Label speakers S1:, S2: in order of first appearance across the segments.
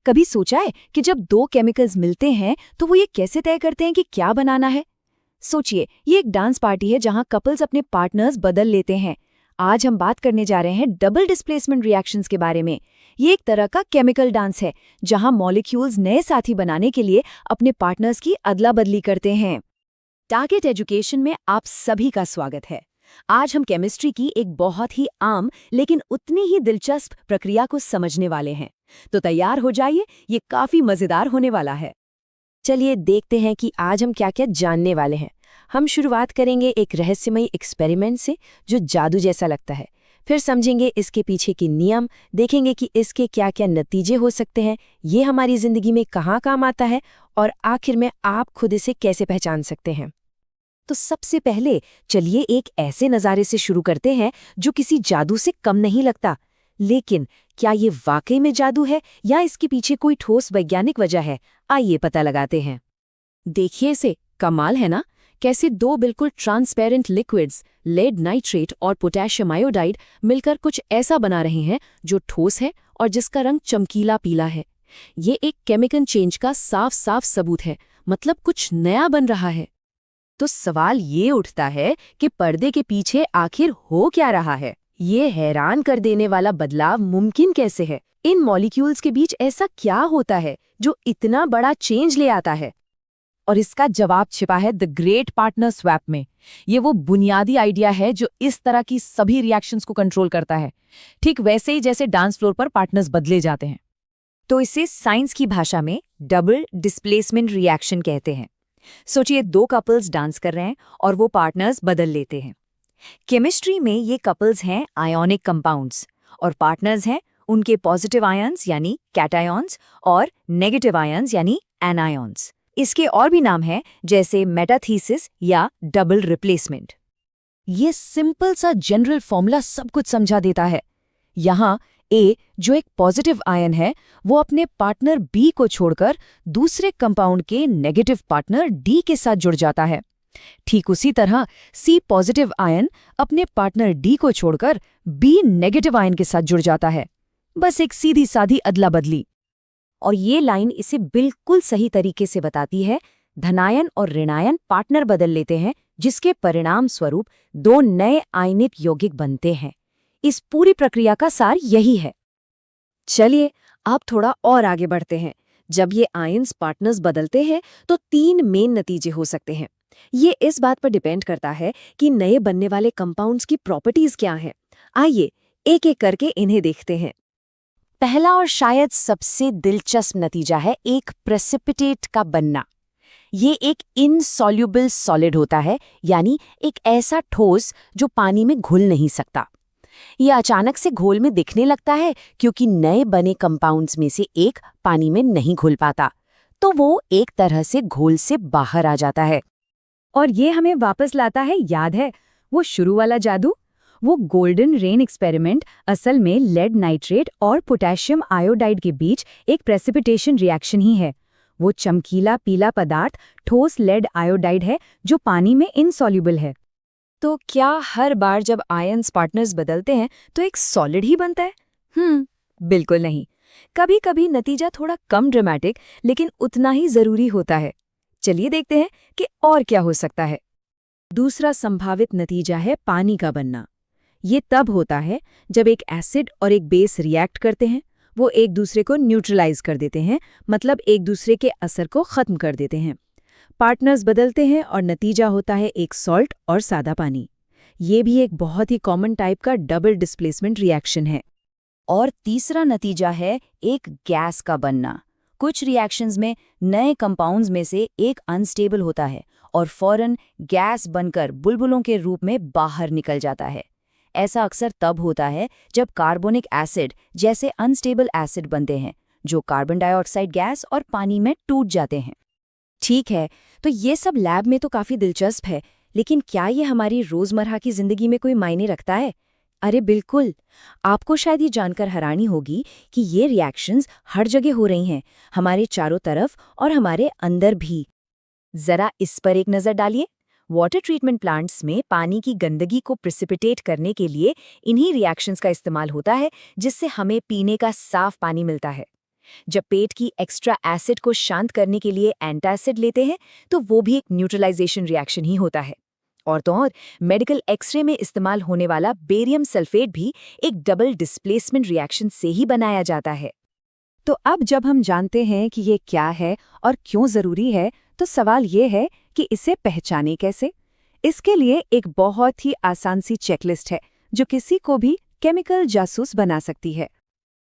S1: कभी सोचा है कि जब दो केमिकल्स मिलते हैं तो वो ये कैसे तय करते हैं कि क्या बनाना है? सोचिए, ये एक डांस पार्टी है जहां कपल्स अपने पार्टनर्स बदल लेते हैं। आज हम बात करने जा रहे हैं डबल डिस्प्लेसमेंट रिएक्शंस के बारे में। ये एक तरह का केमिकल डांस है जहां मॉलिक्यूल्स नए साथी बनाने के लिए अपने पार्टनर्स की अदला बदली करते हैं। टारगेट एजुकेशन में आप सभी का स्वागत है। आज हम केमिस्ट्री की एक बहुत ही आम लेकिन उतनी ही दिलचस्प प्रक्रिया को समझने वाले हैं। तो तैयार हो जाइए, ये काफी मजेदार होने वाला है।
S2: चलिए देखते हैं कि आज हम क्या क्या जानने वाले हैं। हम शुरुआत करेंगे एक रहस्यमयी एक्सपेरिमेंट से जो जादू जैसा लगता है। फिर समझेंगे इसके पीछे के नियम, देखेंगे कि इसके क्या क्या नतीजे हो सकते हैं, ये हमारी जिंदगी में कहाँ काम आता है, और आखिर में आप खुद इसे कैसे पहचान सकते हैं।
S1: तो सबसे पहले चलिए एक ऐसे नज़ारे से शुरू करते हैं जो किसी जादू से कम नहीं लगता। लेकिन क्या ये वाकई में जादू है या इसके पीछे कोई ठोस वैज्ञानिक वजह है? आइए पता लगाते हैं। देखिए इसे, कमाल है ना? कैसे दो बिल्कुल ट्रांसपेरेंट लिक्विड्स, लेड नाइट्रेट और पोटेशियम आयोडाइड, मिलकर कुछ ऐसा बना रहे हैं जो ठोस है और जिसका रंग चमकीला पीला है। ये एक केमिकल चेंज का साफ साफ सबूत है, मतलब कुछ नया बन रहा है। तो सवाल ये उठता है कि पर्दे के पीछे आखिर हो क्या रहा है? ये हैरान कर देने वाला बदलाव मुमकिन कैसे है? इन मॉलिक्यूल्स के बीच ऐसा क्या होता है जो इतना बड़ा चेंज ले आता है? और इसका जवाब छिपा है द ग्रेट पार्टनर स्वैप में। ये वो बुनियादी आइडिया है जो इस तरह की सभी रिएक्शंस को कंट्रोल करता है, ठीक वैसे ही जैसे डांस फ्लोर पर पार्टनर्स बदले जाते हैं। तो इसे साइंस की भाषा में डबल डिस्प्लेसमेंट रिएक्शन कहते हैं। सोचिए, दो कपल्स डांस कर रहे हैं और वो पार्टनर्स बदल लेते हैं। केमिस्ट्री में ये कपल्स हैं आयोनिक कंपाउंड्स और पार्टनर्स हैं उनके पॉजिटिव आयन्स यानी कैटायन्स और नेगेटिव आयन्स यानी एनायन्स। इसके और भी नाम हैं जैसे मेटाथीसिस या डबल रिप्लेसमेंट। ये सिंपल सा जनरल फॉर्मूला सब कुछ समझा देता है। यहाँ ए, जो एक पॉजिटिव आयन है, वो अपने पार्टनर बी को छोड़कर दूसरे कंपाउंड के नेगेटिव पार्टनर डी के साथ जुड़ जाता है। ठीक उसी तरह सी पॉजिटिव आयन अपने पार्टनर डी को छोड़कर बी नेगेटिव आयन के साथ जुड़ जाता है। बस एक सीधी साधी अदला बदली। और ये लाइन इसे बिल्कुल सही तरीके से बताती है। धनायन और ऋणायन पार्टनर बदल लेते हैं, जिसके परिणाम स्वरूप दो नए आयनिक यौगिक बनते हैं। इस पूरी प्रक्रिया का सार यही है। चलिए आप थोड़ा और आगे बढ़ते हैं। जब ये आयन्स पार्टनर्स बदलते हैं तो तीन मेन नतीजे हो सकते हैं। ये इस बात पर डिपेंड करता है कि नए बनने वाले कंपाउंड्स की प्रॉपर्टीज क्या हैं। आइए एक एक करके इन्हें देखते हैं। पहला और शायद सबसे दिलचस्प नतीजा है एक प्रेसिपिटेट का बनना। ये एक इनसॉल्युबल सॉलिड होता है, यानी एक ऐसा ठोस जो पानी में घुल नहीं सकता। ये अचानक से घोल में दिखने लगता है क्योंकि नए बने कंपाउंड्स में से एक पानी में नहीं घुल पाता, तो वो एक तरह से घोल से बाहर आ जाता है। और ये हमें वापस लाता है, याद है वो शुरू वाला जादू? वो गोल्डन रेन एक्सपेरिमेंट असल में लेड नाइट्रेट और पोटेशियम आयोडाइड के बीच एक प्रेसिपिटेशन रिएक्शन ही है। वो चमकीला पीला पदार्थ ठोस लेड आयोडाइड है जो पानी में इनसॉल्युबल है। तो क्या हर बार जब आयन्स पार्टनर्स बदलते हैं तो एक सॉलिड ही बनता है? बिल्कुल नहीं। कभी कभी नतीजा थोड़ा कम ड्रामेटिक लेकिन उतना ही जरूरी होता है। चलिए देखते हैं कि और क्या हो सकता है। दूसरा संभावित नतीजा है पानी का बनना। ये तब होता है जब एक एसिड और एक बेस रिएक्ट करते हैं। वो एक दूसरे को न्यूट्रलाइज कर देते हैं, मतलब एक दूसरे के असर को खत्म कर देते हैं। पार्टनर्स बदलते हैं और नतीजा होता है एक सॉल्ट और सादा पानी। ये भी एक बहुत ही कॉमन टाइप का डबल डिस्प्लेसमेंट रिएक्शन है। और तीसरा नतीजा है एक गैस का बनना। कुछ रिएक्शंस में नए कंपाउंड्स में से एक अनस्टेबल होता है और फौरन गैस बनकर बुलबुलों के रूप में बाहर निकल जाता है। ऐसा अक्सर तब होता है जब कार्बोनिक एसिड जैसे अनस्टेबल एसिड बनते हैं, जो कार्बन डाइऑक्साइड गैस और पानी में टूट जाते हैं। ठीक है, तो ये सब लैब में तो काफी दिलचस्प है, लेकिन क्या ये हमारी रोजमर्रा की जिंदगी में कोई मायने रखता है? अरे बिल्कुल। आपको शायद ये जानकर हैरानी होगी कि ये रिएक्शंस हर जगह हो रही हैं, हमारे चारों तरफ और हमारे अंदर भी। जरा इस पर एक नजर डालिए। वाटर ट्रीटमेंट प्लांट्स में पानी की गंदगी को प्रेसिपिटेट करने के लिए इन्हीं रिएक्शंस का इस्तेमाल होता है, जिससे हमें पीने का साफ पानी मिलता है। जब पेट की एक्स्ट्रा एसिड को शांत करने के लिए एंटासिड लेते हैं तो वो भी एक न्यूट्रलाइजेशन रिएक्शन ही होता है। और तो और मेडिकल एक्सरे में इस्तेमाल होने वाला बेरियम सल्फेट भी एक डबल डिस्प्लेसमेंट रिएक्शन से ही बनाया जाता है।
S2: तो अब जब हम जानते हैं कि ये क्या है और क्यों ज़रूरी है, तो सवाल ये है कि इसे पहचानें कैसे। इसके लिए एक बहुत ही आसान सी चेकलिस्ट है जो किसी को भी केमिकल जासूस बना सकती है।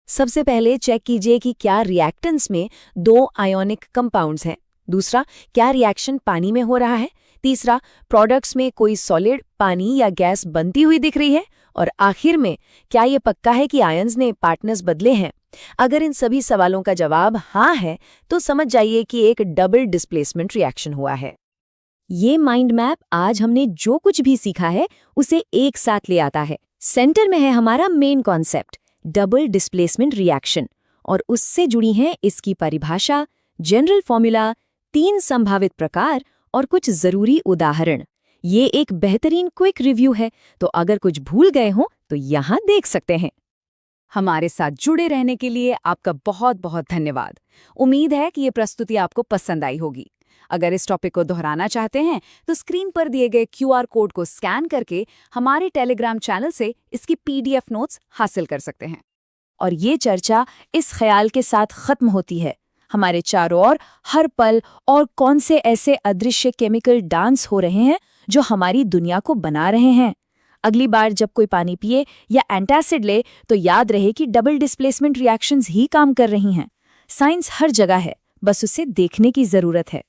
S1: सबसे पहले चेक कीजिए कि क्या रिएक्टेंट्स में 2 आयोनिक कंपाउंड्स हैं। दूसरा, क्या रिएक्शन पानी में हो रहा है। तीसरा, प्रोडक्ट्स में कोई सॉलिड, पानी या गैस बनती हुई दिख रही है। और आखिर में, क्या ये पक्का है कि आयंस ने पार्टनर्स बदले हैं। अगर इन सभी सवालों का जवाब हाँ है तो समझ जाइए कि एक डबल डिस्प्लेसमेंट रिएक्शन हुआ है। ये माइंड मैप आज हमने जो कुछ भी सीखा है उसे एक साथ ले आता है। सेंटर में है हमारा main concept, double displacement reaction, और उससे जुड़ी हैं इसकी परिभाषा, जनरल फॉर्मूला, 3 संभावित प्रकार और कुछ जरूरी उदाहरण। ये एक बेहतरीन क्विक रिव्यू है, तो अगर कुछ भूल गए हों तो यहाँ देख सकते हैं।
S3: हमारे साथ जुड़े रहने के लिए आपका बहुत बहुत धन्यवाद। उम्मीद है कि ये प्रस्तुति आपको पसंद आई होगी। अगर इस टॉपिक को दोहराना चाहते हैं तो स्क्रीन पर दिए गए QR कोड को स्कैन करके हमारे टेलीग्राम चैनल से इसकी PDF नोट्स हासिल कर सकते हैं।
S1: और ये चर्चा इस ख्याल के साथ खत्म होती है, हमारे चारों ओर हर पल और कौन से ऐसे अदृश्य केमिकल डांस हो रहे हैं जो हमारी दुनिया को बना रहे हैं। अगली बार जब कोई पानी पिए या एंटासिड ले तो याद रहे कि डबल डिस्प्लेसमेंट रिएक्शंस ही काम कर रही हैं। साइंस हर जगह है, बस उसे देखने की जरूरत है।